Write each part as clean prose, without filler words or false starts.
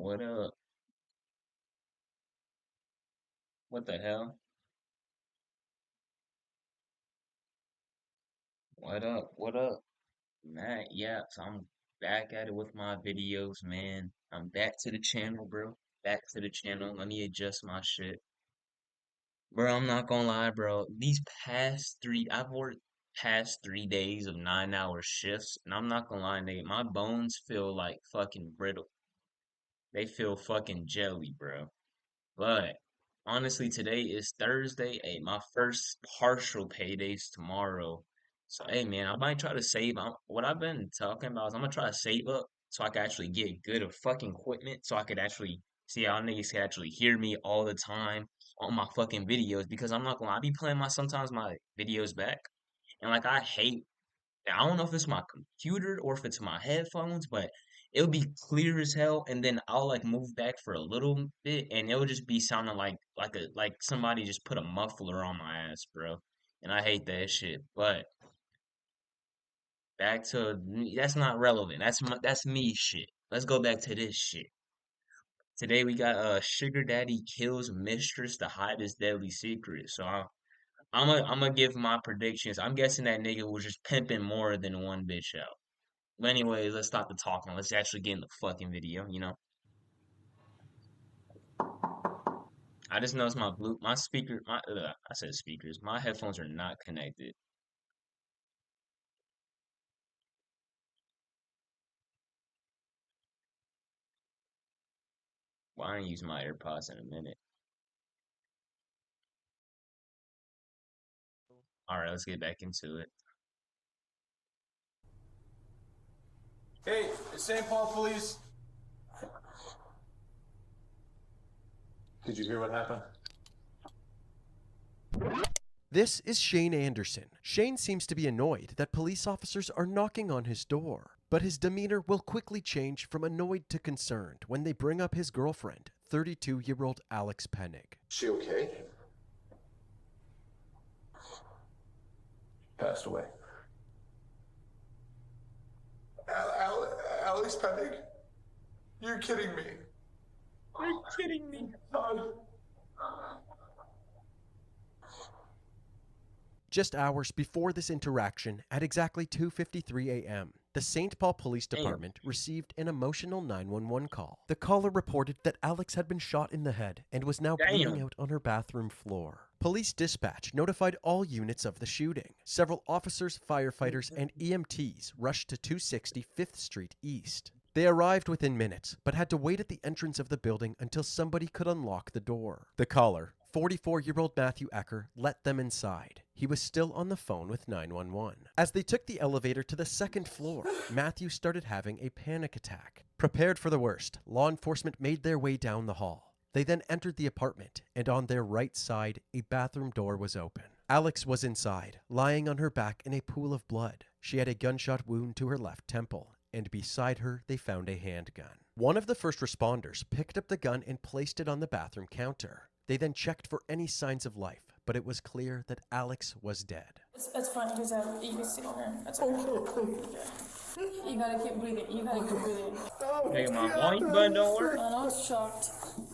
What up? What the hell? What up? What up? Matt, yeah, so I'm back at it with my videos, man. I'm back to the channel, bro. Back to the channel. Let me adjust my shit. Bro, I'm not gonna lie, bro. I've worked past 3 days of 9-hour shifts, and I'm not gonna lie, nigga, my bones feel like fucking brittle. They feel fucking jelly, bro. But honestly, today is Thursday. Hey, my first partial payday's tomorrow. So hey, man, I might try to save. What I've been talking about is I'm gonna try to save up so I can actually get good of fucking equipment, so I could actually see how niggas can actually hear me all the time on my fucking videos. Because I'm not gonna, I be playing sometimes my videos back, and like I hate I don't know if it's my computer or if it's my headphones, but it'll be clear as hell, and then I'll like move back for a little bit, and it'll just be sounding like somebody just put a muffler on my ass, bro. And I hate that shit. But back to that's not relevant. That's me shit. Let's go back to this shit. Today we got Sugar Daddy kills Mistress to hide his deadly secret. So I'm gonna give my predictions. I'm guessing that nigga was just pimping more than one bitch out. But anyways, let's stop the talking. Let's actually get in the fucking video. I just noticed my speaker, I said speakers, my headphones are not connected. Well, I don't use my AirPods in a minute. All right, let's get back into it. Hey, it's St. Paul Police. Did you hear what happened? This is Shane Anderson. Shane seems to be annoyed that police officers are knocking on his door, but his demeanor will quickly change from annoyed to concerned when they bring up his girlfriend, 32-year-old Alex Pennig. She okay? Passed away. Alex Pennig? You're kidding me. You're kidding me. Just hours before this interaction, at exactly 2:53 a.m., the St. Paul Police Department received an emotional 911 call. The caller reported that Alex had been shot in the head and was now bleeding Damn. out on her bathroom floor. Police dispatch notified all units of the shooting. Several officers, firefighters, and EMTs rushed to 260 5th Street East. They arrived within minutes, but had to wait at the entrance of the building until somebody could unlock the door. The caller, 44-year-old Matthew Ecker, let them inside. He was still on the phone with 911. As they took the elevator to the second floor, Matthew started having a panic attack. Prepared for the worst, law enforcement made their way down the hall. They then entered the apartment, and on their right side, a bathroom door was open. Alex was inside, lying on her back in a pool of blood. She had a gunshot wound to her left temple, and beside her, they found a handgun. One of the first responders picked up the gun and placed it on the bathroom counter. They then checked for any signs of life, but it was clear that Alex was dead. It's fine, because you can sit here. That's okay. You gotta keep breathing. You gotta keep breathing. Nigga, my volume button don't work. I know it's shocked.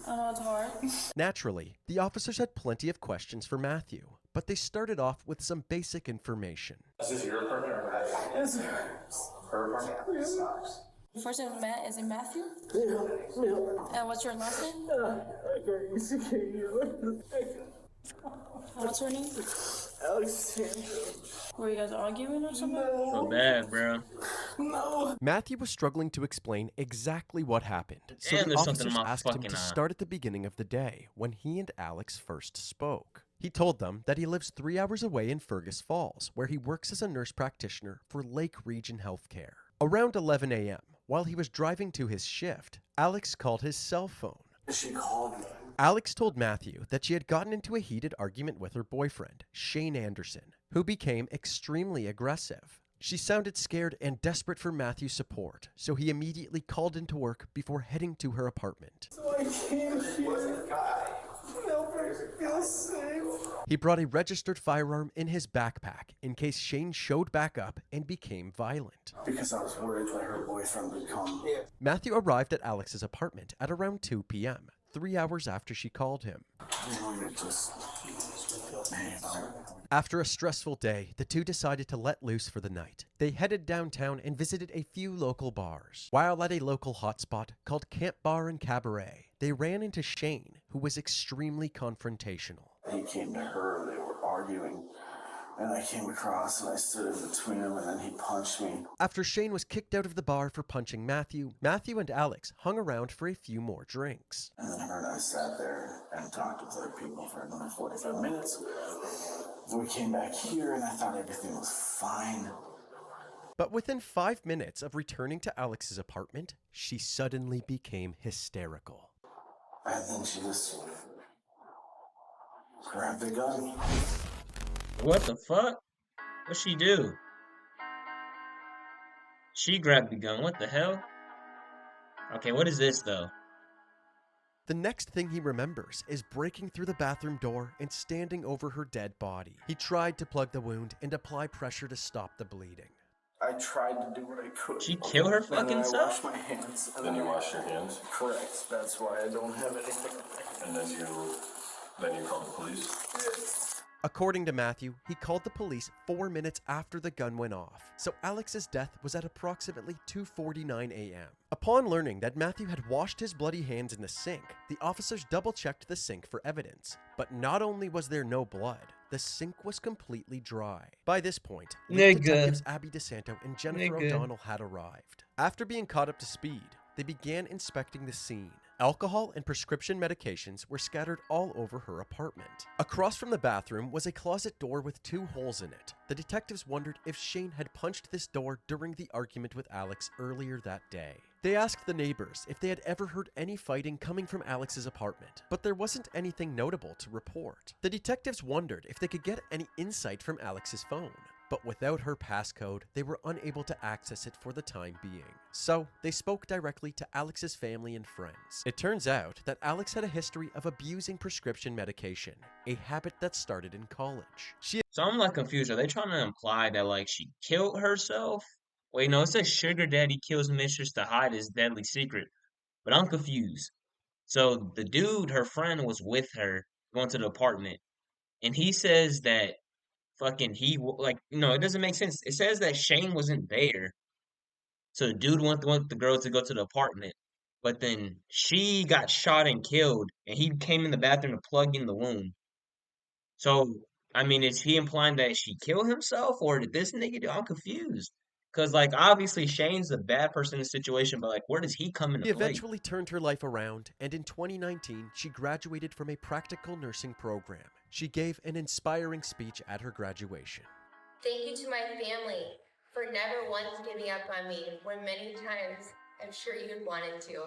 I know it's hard. Naturally, the officers had plenty of questions for Matthew, but they started off with some basic information. Is this your apartment or Matt's? It's hers. Her apartment? Yeah. First name Matt, is it Matthew? Yeah. And what's your last name? What's her name? Alexandra. Were you guys arguing or something? So bad, bro. No. Matthew was struggling to explain exactly what happened, so Damn, the there's something in officers my asked him fucking to eye. start at the beginning of the day when he and Alex first spoke. He told them that he lives 3 hours away in Fergus Falls, where he works as a nurse practitioner for Lake Region Healthcare. Around 11 a.m., while he was driving to his shift, Alex called his cell phone. She called me. Alex told Matthew that she had gotten into a heated argument with her boyfriend, Shane Anderson, who became extremely aggressive. She sounded scared and desperate for Matthew's support, so he immediately called into work before heading to her apartment. So I came here. Was a guy. No, He brought a registered firearm in his backpack in case Shane showed back up and became violent. Because I was worried that her boyfriend would come. Matthew arrived at Alex's apartment at around 2 p.m., 3 hours after she called him. After a stressful day, the two decided to let loose for the night. They headed downtown and visited a few local bars. While at a local hotspot called Camp Bar and Cabaret, they ran into Shane, who was extremely confrontational. He came to her, they were arguing, and I came across and I stood in between them, and then he punched me. After Shane was kicked out of the bar for punching Matthew, Matthew and Alex hung around for a few more drinks. And then her and I sat there and talked with other people for another 45 minutes. We came back here and I thought everything was fine. But within 5 minutes of returning to Alex's apartment, she suddenly became hysterical. And then she just grabbed the gun. What the fuck? What'd she do? She grabbed the gun. What the hell? Okay, what is this though? The next thing he remembers is breaking through the bathroom door and standing over her dead body. He tried to plug the wound and apply pressure to stop the bleeding. I tried to do what I could. She kill her fucking and then I self? washed my hands. And Then you wash your hands, Correct. That's why I don't have anything. and then you call the police. According to Matthew, he called the police 4 minutes after the gun went off, so Alex's death was at approximately 2:49 a.m. Upon learning that Matthew had washed his bloody hands in the sink, the officers double-checked the sink for evidence. But not only was there no blood, the sink was completely dry. By this point, lead Nigga. detectives Abby DeSanto and Jennifer Nigga. O'Donnell had arrived. After being caught up to speed, they began inspecting the scene. Alcohol and prescription medications were scattered all over her apartment. Across from the bathroom was a closet door with 2 holes in it. The detectives wondered if Shane had punched this door during the argument with Alex earlier that day. They asked the neighbors if they had ever heard any fighting coming from Alex's apartment, but there wasn't anything notable to report. The detectives wondered if they could get any insight from Alex's phone, but without her passcode, they were unable to access it for the time being. So, they spoke directly to Alex's family and friends. It turns out that Alex had a history of abusing prescription medication, a habit that started in college. So I'm like confused. Are they trying to imply that like she killed herself? Wait, no, it says sugar daddy kills mistress to hide his deadly secret. But I'm confused. So the dude, her friend, was with her going to the apartment, and he says that fucking like it doesn't make sense. It says that Shane wasn't there, so the dude want the girl to go to the apartment, but then she got shot and killed, and he came in the bathroom to plug in the wound. So I mean, is he implying that she killed himself, or did this nigga do? I'm confused. Cause like obviously Shane's the bad person in the situation, but like where does he come into She play? eventually turned her life around, and in 2019, she graduated from a practical nursing program. She gave an inspiring speech at her graduation. Thank you to my family for never once giving up on me when many times I'm sure you'd wanted to.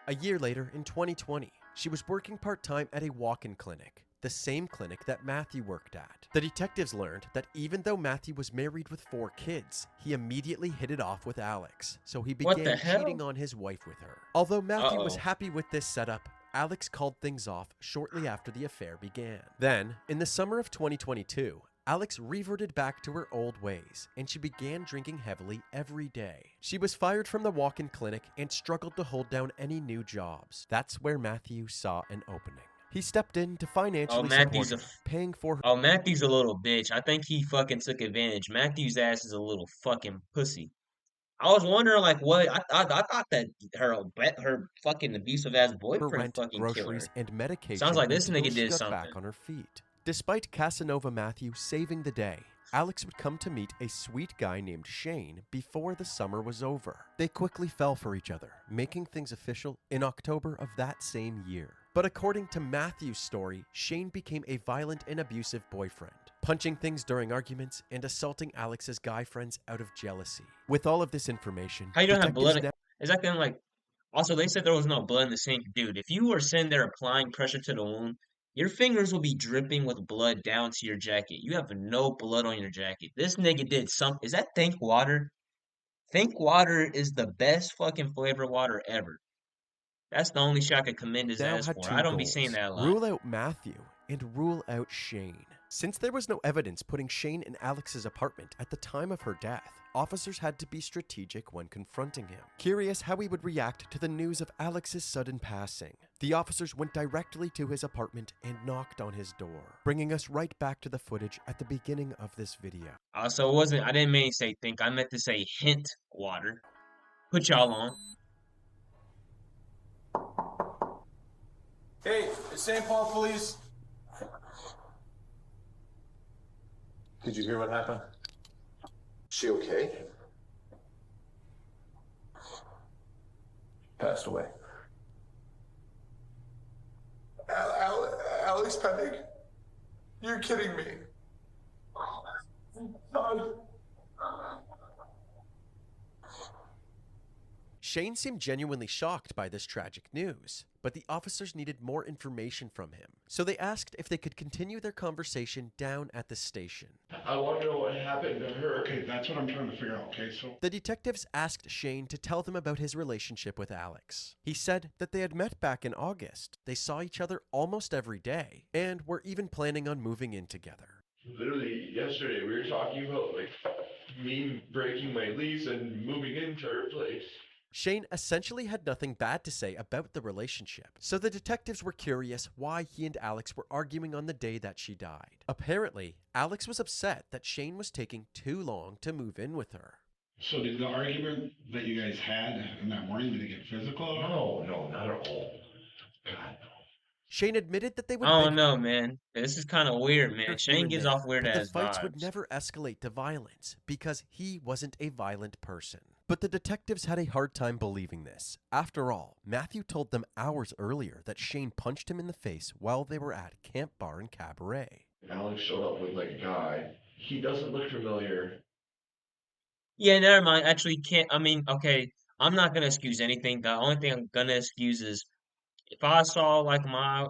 A year later, in 2020, she was working part-time at a walk-in clinic, the same clinic that Matthew worked at. The detectives learned that even though Matthew was married with 4 kids, he immediately hit it off with Alex, so he What the began hell? cheating on his wife with her. Although Matthew was Uh-oh. happy with this setup, Alex called things off shortly after the affair began. Then, in the summer of 2022, Alex reverted back to her old ways, and she began drinking heavily every day. She was fired from the walk-in clinic and struggled to hold down any new jobs. That's where Matthew saw an opening. He stepped in to financially Matthew's support her, paying for her. Oh, Matthew's a little bitch. I think he fucking took advantage. Matthew's ass is a little fucking pussy. I was wondering, like, what? I thought that her fucking abusive ass boyfriend rent, fucking killed her. groceries, and medication Sounds like this until nigga she did got something. back on her feet. Despite Casanova Matthew saving the day, Alex would come to meet a sweet guy named Shane before the summer was over. They quickly fell for each other, making things official in October of that same year. But according to Matthew's story, Shane became a violent and abusive boyfriend, punching things during arguments and assaulting Alex's guy friends out of jealousy. With all of this information, How you don't have detectives blood? Is that then like? Also, they said there was no blood in the sink, dude. If you were sitting there applying pressure to the wound, your fingers will be dripping with blood down to your jacket. You have no blood on your jacket. This nigga did something. Is that Think Water? Think Water is the best fucking flavor water ever. That's the only shit I could commend his Now ass had for. I two don't be saying goals: that a lot. rule out Matthew and rule out Shane. Since there was no evidence putting Shane in Alex's apartment at the time of her death, officers had to be strategic when confronting him. Curious how he would react to the news of Alex's sudden passing, the officers went directly to his apartment and knocked on his door, bringing us right back to the footage at the beginning of this video. Also, it wasn't. I didn't mean to say think. I meant to say hint water. Put y'all on. Hey, it's St. Paul Police. Did you hear what happened? She okay? Passed away. Alex Penning? You're kidding me. God. Shane seemed genuinely shocked by this tragic news, but the officers needed more information from him, so they asked if they could continue their conversation down at the station. I want to know what happened to her. Okay, that's what I'm trying to figure out, okay? So The detectives asked Shane to tell them about his relationship with Alex. He said that they had met back in August, they saw each other almost every day, and were even planning on moving in together. literally yesterday we were talking about like me breaking my lease and moving into her place. Shane essentially had nothing bad to say about the relationship, so the detectives were curious why he and Alex were arguing on the day that she died. Apparently, Alex was upset that Shane was taking too long to move in with her. So did the argument that you guys had in that morning, did it get physical? No, not at all. God, no. Shane admitted that they would I don't bicker know, man. This is kind of weird, man. here Shane and gives there, off weird but the ass fights would vibes. never escalate to violence because he wasn't a violent person. But the detectives had a hard time believing this. After all, Matthew told them hours earlier that Shane punched him in the face while they were at Camp Bar and Cabaret. Alex showed up with like a guy. He doesn't look familiar. Yeah, never mind. Actually, can't. I mean, okay. I'm not gonna excuse anything. The only thing I'm gonna excuse is if I saw like my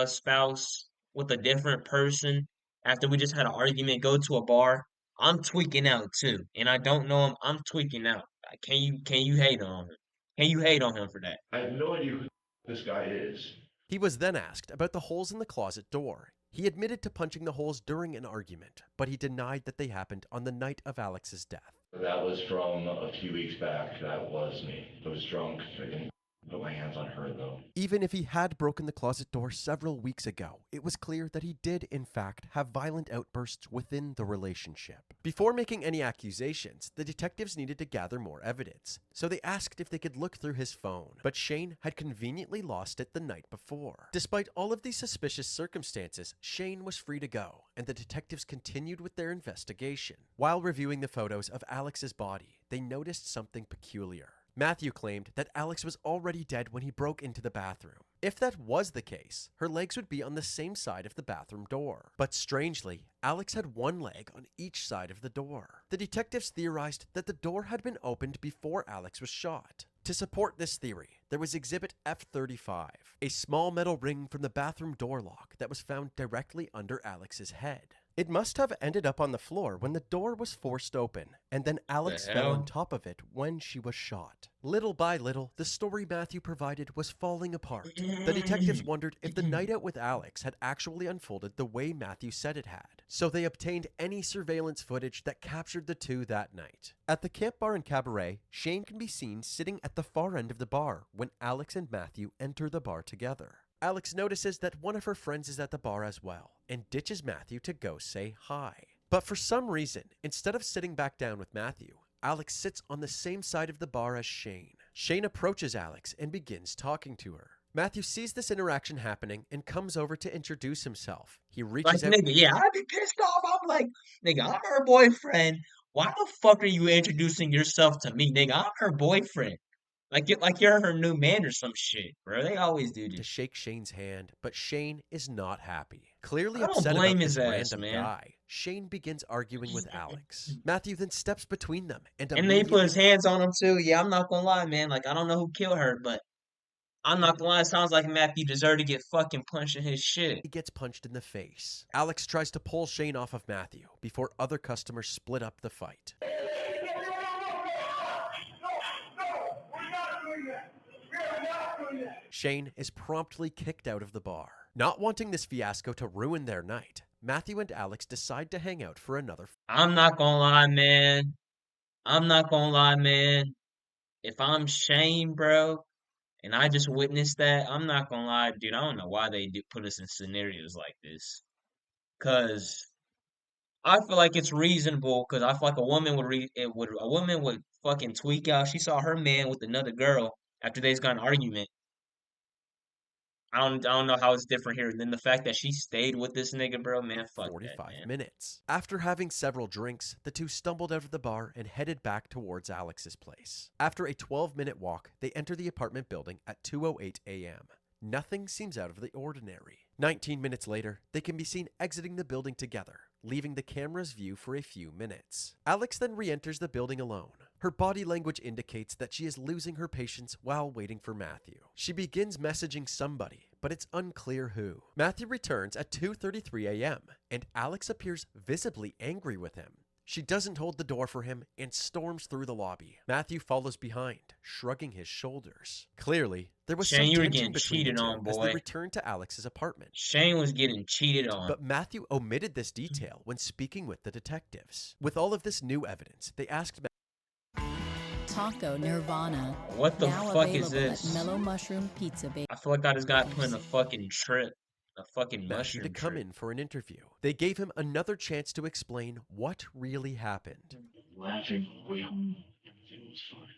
spouse with a different person after we just had an argument, go to a bar, I'm tweaking out too, and I don't know him. I'm tweaking out. Like, can you hate on him? Can you hate on him for that? I have no idea who this guy is. He was then asked about the holes in the closet door. He admitted to punching the holes during an argument, but he denied that they happened on the night of Alex's death. That was from a few weeks back. That was me. I was drunk. I didn't put my hands on her though. Even if he had broken the closet door several weeks ago, it was clear that he did, in fact, have violent outbursts within the relationship. Before making any accusations, the detectives needed to gather more evidence, so they asked if they could look through his phone, but Shane had conveniently lost it the night before. Despite all of these suspicious circumstances, Shane was free to go, and the detectives continued with their investigation. While reviewing the photos of Alex's body, they noticed something peculiar. Matthew claimed that Alex was already dead when he broke into the bathroom. If that was the case, her legs would be on the same side of the bathroom door. But strangely, Alex had one leg on each side of the door. The detectives theorized that the door had been opened before Alex was shot. To support this theory, there was Exhibit F-35, a small metal ring from the bathroom door lock that was found directly under Alex's head. It must have ended up on the floor when the door was forced open, and then Alex fell on top of it when she was shot. Little by little, the story Matthew provided was falling apart. The detectives wondered if the night out with Alex had actually unfolded the way Matthew said it had, so they obtained any surveillance footage that captured the two that night. At the Camp Bar and Cabaret, Shane can be seen sitting at the far end of the bar when Alex and Matthew enter the bar together. Alex notices that one of her friends is at the bar as well, and ditches Matthew to go say hi. But for some reason, instead of sitting back down with Matthew, Alex sits on the same side of the bar as Shane. Shane approaches Alex and begins talking to her. Matthew sees this interaction happening and comes over to introduce himself. He Like, reaches out. nigga, yeah, I'd be pissed off. I'm like, nigga, I'm her boyfriend. Why the fuck are you introducing yourself to me, nigga? I'm her boyfriend. Like you're her new man or some shit, bro. They always do To this. shake Shane's hand, but Shane is not happy. Clearly I don't upset blame about his this ass, random man. guy, Shane begins arguing with Alex. Matthew then steps between them and And they put immediately his hands on him too. Yeah, I'm not gonna lie, man. Like I don't know who killed her, but I'm not gonna lie. It sounds like Matthew deserved to get fucking punched in his shit. he gets punched in the face. Alex tries to pull Shane off of Matthew before other customers split up the fight. Shane is promptly kicked out of the bar. Not wanting this fiasco to ruin their night, Matthew and Alex decide to hang out for another. I'm not gonna lie, man. I'm not gonna lie, man. If I'm Shane, bro, and I just witnessed that, I'm not gonna lie, dude. I don't know why they do put us in scenarios like this. Cause I feel like it's reasonable. Cause I feel like a woman would fucking tweak out. She saw her man with another girl after they's got an argument. I don't know how it's different here than the fact that she stayed with this nigga, bro. Man, fuck that, 45 man. minutes. After having several drinks, the two stumbled out of the bar and headed back towards Alex's place. After a 12-minute walk, they enter the apartment building at 2:08 a.m. Nothing seems out of the ordinary. 19 minutes later, they can be seen exiting the building together, leaving the camera's view for a few minutes. Alex then re-enters the building alone. Her body language indicates that she is losing her patience while waiting for Matthew. She begins messaging somebody, but it's unclear who. Matthew returns at 2:33 a.m., and Alex appears visibly angry with him. She doesn't hold the door for him and storms through the lobby. Matthew follows behind, shrugging his shoulders. Clearly, there was Shane, some you were tension getting between the cheated two on, as they boy. return to Alex's apartment. Shane was getting cheated on. But Matthew omitted this detail when speaking with the detectives. With all of this new evidence, they asked Taco Nirvana. What the Now fuck is available this? at Mellow Mushroom Pizza Base. I feel like I just got put in a fucking trip. A fucking Matthew to mushroom come trip. in for an interview. They gave him another chance to explain what really happened. Laughing way home. Everything was fine.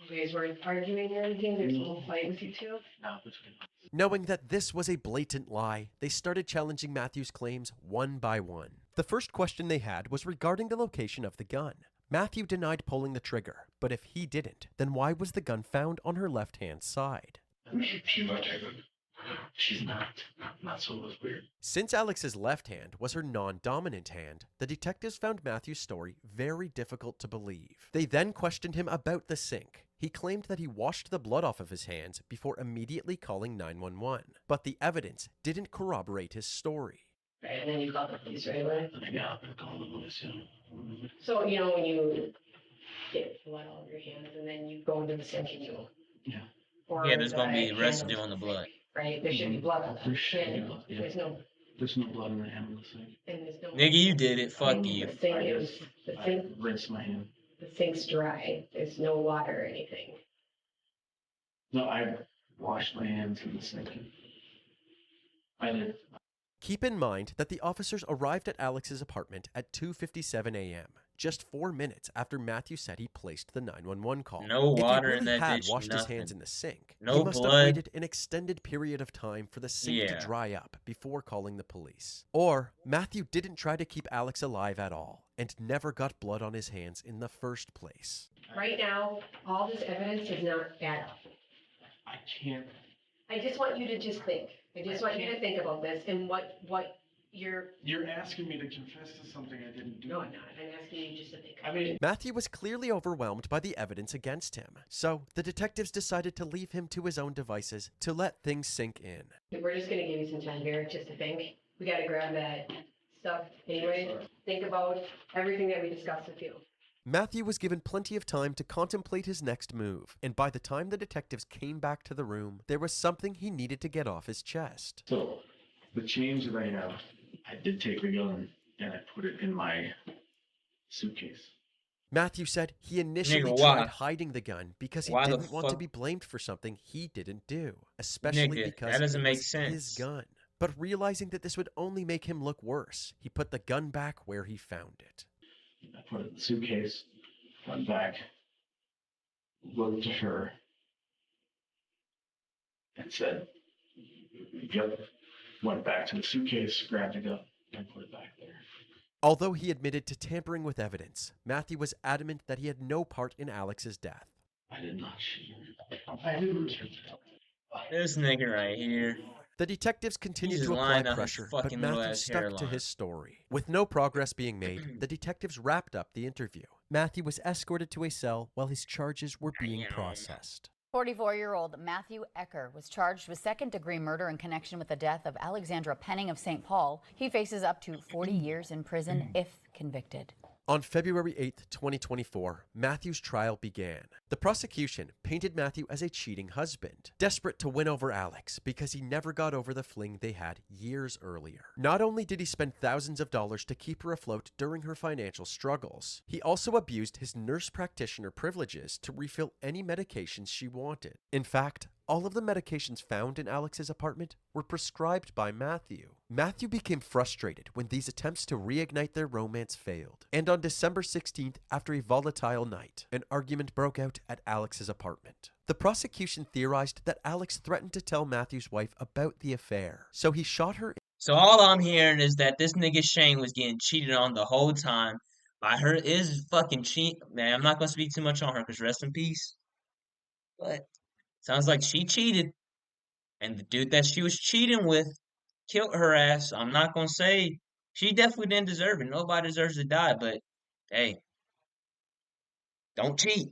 You guys weren't arguing or anything? There's no fight with you two? Not between us. Knowing that this was a blatant lie, they started challenging Matthew's claims one by one. The first question they had was regarding the location of the gun. Matthew denied pulling the trigger, but if he didn't, then why was the gun found on her left-hand side? She might have it. She's not. Not so it was weird. Since Alex's left hand was her non-dominant hand, the detectives found Matthew's story very difficult to believe. They then questioned him about the sink. He claimed that he washed the blood off of his hands before immediately calling 911, but the evidence didn't corroborate his story. Right, and then you called the police right away? Yeah, I called the police, yeah. So, you know, when you get blood all over your hands and then you go into the sink and you... Yeah. Or Yeah, there's gonna be the residue handle on the blood. Right, there should be blood on that. There should be And blood, yeah. There's no blood in the hand of the sink. and there's no... Nigga, you did it. Fuck you. The sink is... I rinsed my hand. The sink's dry. There's no water or anything. No, I washed my hands in the sink. I did. Keep in mind that the officers arrived at Alex's apartment at 2:57 a.m., just 4 minutes after Matthew said he placed the 911 call. No water if he in really that had bitch, washed his nothing. hands in the sink, No he must have blood. waited an extended period of time for the sink Yeah. to dry up before calling the police. Or Matthew didn't try to keep Alex alive at all and never got blood on his hands in the first place. Right now, all this evidence does not add up. I can't. I just want you to just think. I just want you to think about this and what you're... You're asking me to confess to something I didn't do. No, I'm not. I'm asking you just to think. I mean, Matthew was clearly overwhelmed by the evidence against him, so the detectives decided to leave him to his own devices to let things sink in. We're just gonna give you some time here just to think. We gotta grab that stuff anyway. Think about everything that we discussed with you. Matthew was given plenty of time to contemplate his next move, and by the time the detectives came back to the room, there was something he needed to get off his chest. so the change that I have, I did take the gun and I put it in my suitcase. Matthew said he initially Nigga, why? tried hiding the gun because he Why the didn't want to fuck- be blamed for something he didn't do, especially Nigga, because that doesn't it make was sense. his gun. But realizing that this would only make him look worse, he put the gun back where he found it. I put it in the suitcase, went back, looked at her, and said, "Yep." Went back to the suitcase, grabbed the gun, and put it back there. Although he admitted to tampering with evidence, Matthew was adamant that he had no part in Alex's death. I did not shoot her. I didn't. This nigga right here. The detectives continued just to lying apply on his pressure, but fucking little Matthew ass stuck to hairline. his story. With no progress being made, the detectives wrapped up the interview. Matthew was escorted to a cell while his charges were being processed. 44-year-old Matthew Ecker was charged with second-degree murder in connection with the death of Alexandra Penning of St. Paul. He faces up to 40 years in prison if convicted. On February 8, 2024, Matthew's trial began. The prosecution painted Matthew as a cheating husband, desperate to win over Alex because he never got over the fling they had years earlier. Not only did he spend thousands of dollars to keep her afloat during her financial struggles, he also abused his nurse practitioner privileges to refill any medications she wanted. In fact, all of the medications found in Alex's apartment were prescribed by Matthew. Matthew became frustrated when these attempts to reignite their romance failed. And on December 16th, after a volatile night, an argument broke out at Alex's apartment. The prosecution theorized that Alex threatened to tell Matthew's wife about the affair, so he shot her. So all I'm hearing is that this nigga Shane was getting cheated on the whole time by her is fucking cheat. Man, I'm not gonna speak too much on her because rest in peace. But sounds like she cheated, and the dude that she was cheating with killed her ass. I'm not gonna say she definitely didn't deserve it. Nobody deserves to die, but hey, don't cheat.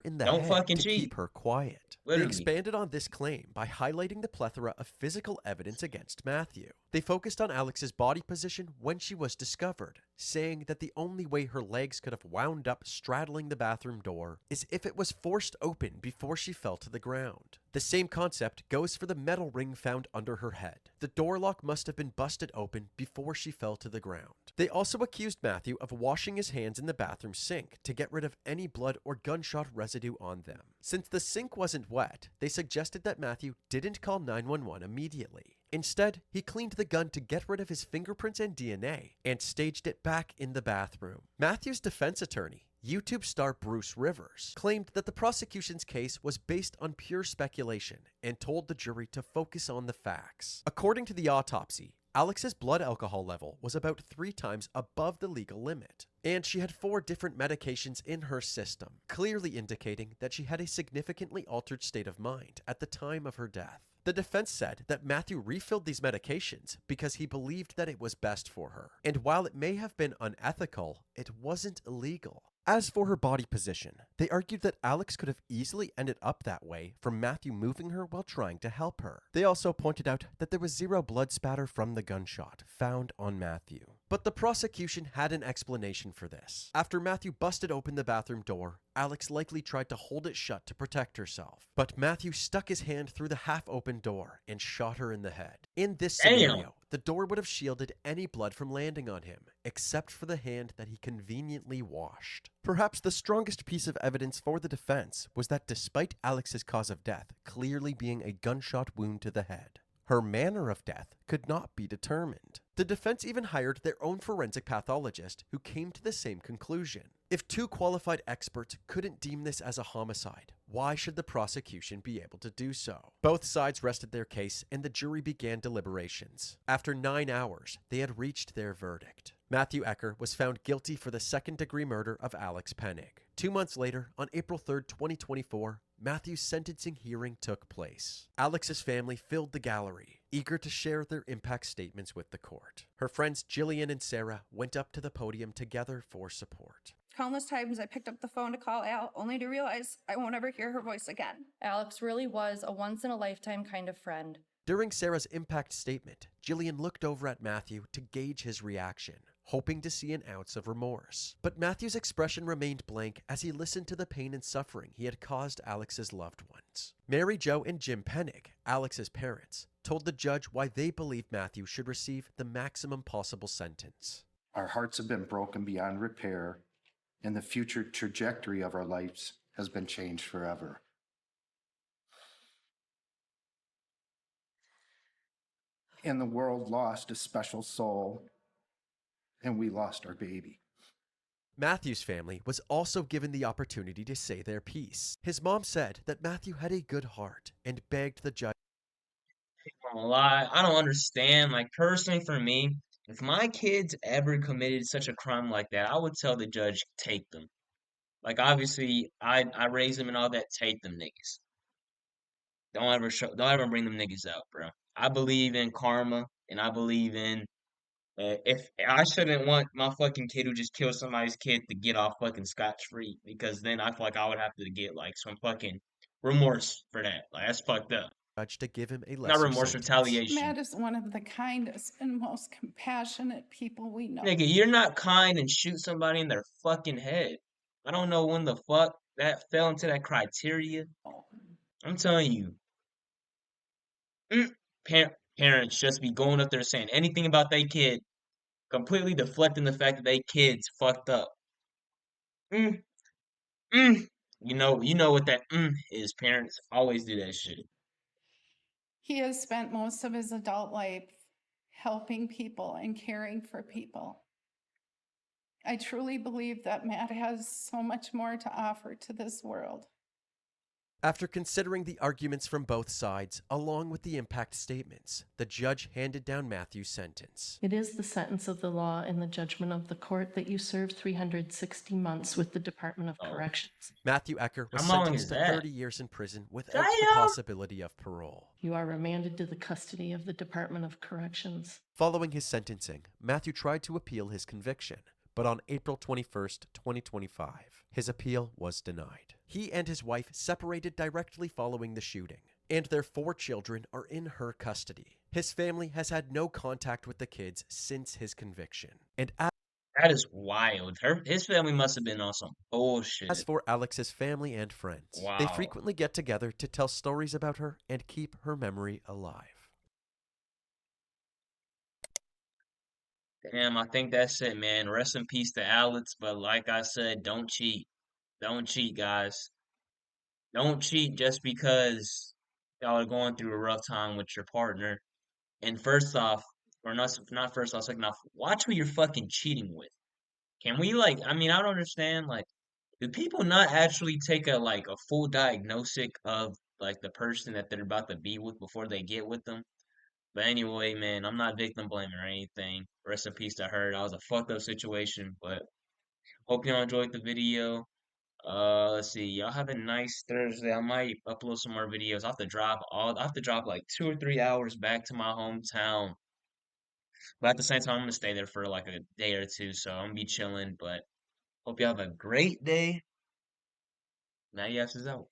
In the Don't head fucking to cheat. keep her quiet. They Literally. expanded on this claim by highlighting the plethora of physical evidence against Matthew. They focused on Alex's body position when she was discovered, saying that the only way her legs could have wound up straddling the bathroom door is if it was forced open before she fell to the ground. The same concept goes for the metal ring found under her head. The door lock must have been busted open before she fell to the ground. They also accused Matthew of washing his hands in the bathroom sink to get rid of any blood or gunshot residue on them. Since the sink wasn't wet, they suggested that Matthew didn't call 911 immediately. Instead, he cleaned the gun to get rid of his fingerprints and DNA and staged it back in the bathroom. Matthew's defense attorney, YouTube star Bruce Rivers, claimed that the prosecution's case was based on pure speculation and told the jury to focus on the facts. According to the autopsy, Alex's blood alcohol level was about 3 times above the legal limit, and she had 4 different medications in her system, clearly indicating that she had a significantly altered state of mind at the time of her death. The defense said that Matthew refilled these medications because he believed that it was best for her, and while it may have been unethical, it wasn't illegal. As for her body position, they argued that Alex could have easily ended up that way from Matthew moving her while trying to help her. They also pointed out that there was 0 blood spatter from the gunshot found on Matthew. But the prosecution had an explanation for this. After Matthew busted open the bathroom door, Alex likely tried to hold it shut to protect herself. But Matthew stuck his hand through the half-open door and shot her in the head. In this scenario, the door would have shielded any blood from landing on him, except for the hand that he conveniently washed. Perhaps the strongest piece of evidence for the defense was that despite Alex's cause of death clearly being a gunshot wound to the head, her manner of death could not be determined. The defense even hired their own forensic pathologist who came to the same conclusion. If 2 qualified experts couldn't deem this as a homicide, why should the prosecution be able to do so? Both sides rested their case and the jury began deliberations. After 9 hours, they had reached their verdict. Matthew Ecker was found guilty for the second-degree murder of Alex Pennig. 2 months later, on April 3rd, 2024, Matthew's sentencing hearing took place. Alex's family filled the gallery, eager to share their impact statements with the court. Her friends Jillian and Sarah went up to the podium together for support. Countless times I picked up the phone to call Al, only to realize I won't ever hear her voice again. Alex really was a once-in-a-lifetime kind of friend. During Sarah's impact statement, Jillian looked over at Matthew to gauge his reaction, hoping to see an ounce of remorse. But Matthew's expression remained blank as he listened to the pain and suffering he had caused Alex's loved ones. Mary Jo and Jim Pennig, Alex's parents, told the judge why they believe Matthew should receive the maximum possible sentence. Our hearts have been broken beyond repair, and the future trajectory of our lives has been changed forever. And the world lost a special soul, and we lost our baby. Matthew's family was also given the opportunity to say their piece. His mom said that Matthew had a good heart and begged the judge. I don't lie. I don't understand. Like, personally, for me, if my kids ever committed such a crime like that, I would tell the judge, take them. Like, obviously, I raised them and all that. Take them niggas. Don't ever bring them niggas out, bro. I believe in karma, and I believe in if I shouldn't want my fucking kid who just killed somebody's kid to get off fucking scotch-free, because then I feel like I would have to get like some fucking remorse for that. Like, that's fucked up. judge to give him a Not lesser remorse, sentence. retaliation. Matt is one of the kindest and most compassionate people we know. Nigga, you're not kind and shoot somebody in their fucking head. I don't know when the fuck that fell into that criteria. I'm telling you. Parents just be going up there saying anything about their kid, completely deflecting the fact that they kids fucked up. Mm, mm. You know what that is. Parents always do that shit. He has spent most of his adult life helping people and caring for people. I truly believe that Matt has so much more to offer to this world. After considering the arguments from both sides, along with the impact statements, the judge handed down Matthew's sentence. It is the sentence of the law and the judgment of the court that you serve 360 months with the Department of Corrections. Matthew Ecker was How long sentenced is to that? 30 years in prison without the Damn! possibility of parole. You are remanded to the custody of the Department of Corrections. Following his sentencing, Matthew tried to appeal his conviction, but on April 21st, 2025, his appeal was denied. He and his wife separated directly following the shooting, and their 4 children are in her custody. His family has had no contact with the kids since his conviction. And That is wild. His family must have been on some bullshit. as for Alex's family and friends, Wow. they frequently get together to tell stories about her and keep her memory alive. Damn, I think that's it, man. Rest in peace to Alex, but like I said, don't cheat. Don't cheat, guys. Don't cheat just because y'all are going through a rough time with your partner. And first off, or not first off, second off, watch who you're fucking cheating with. Can we I mean, I don't understand, do people not actually take a full diagnostic of the person that they're about to be with before they get with them? But anyway, man, I'm not victim blaming or anything. Rest in peace to her. That was a fucked up situation, but hope y'all enjoyed the video. Let's see. Y'all have a nice Thursday. I might upload some more videos. I have to drop like 2 or 3 hours back to my hometown. But at the same time, I'm gonna stay there for like a day or two, so I'm gonna be chilling. But hope y'all have a great day. Now, yes is out.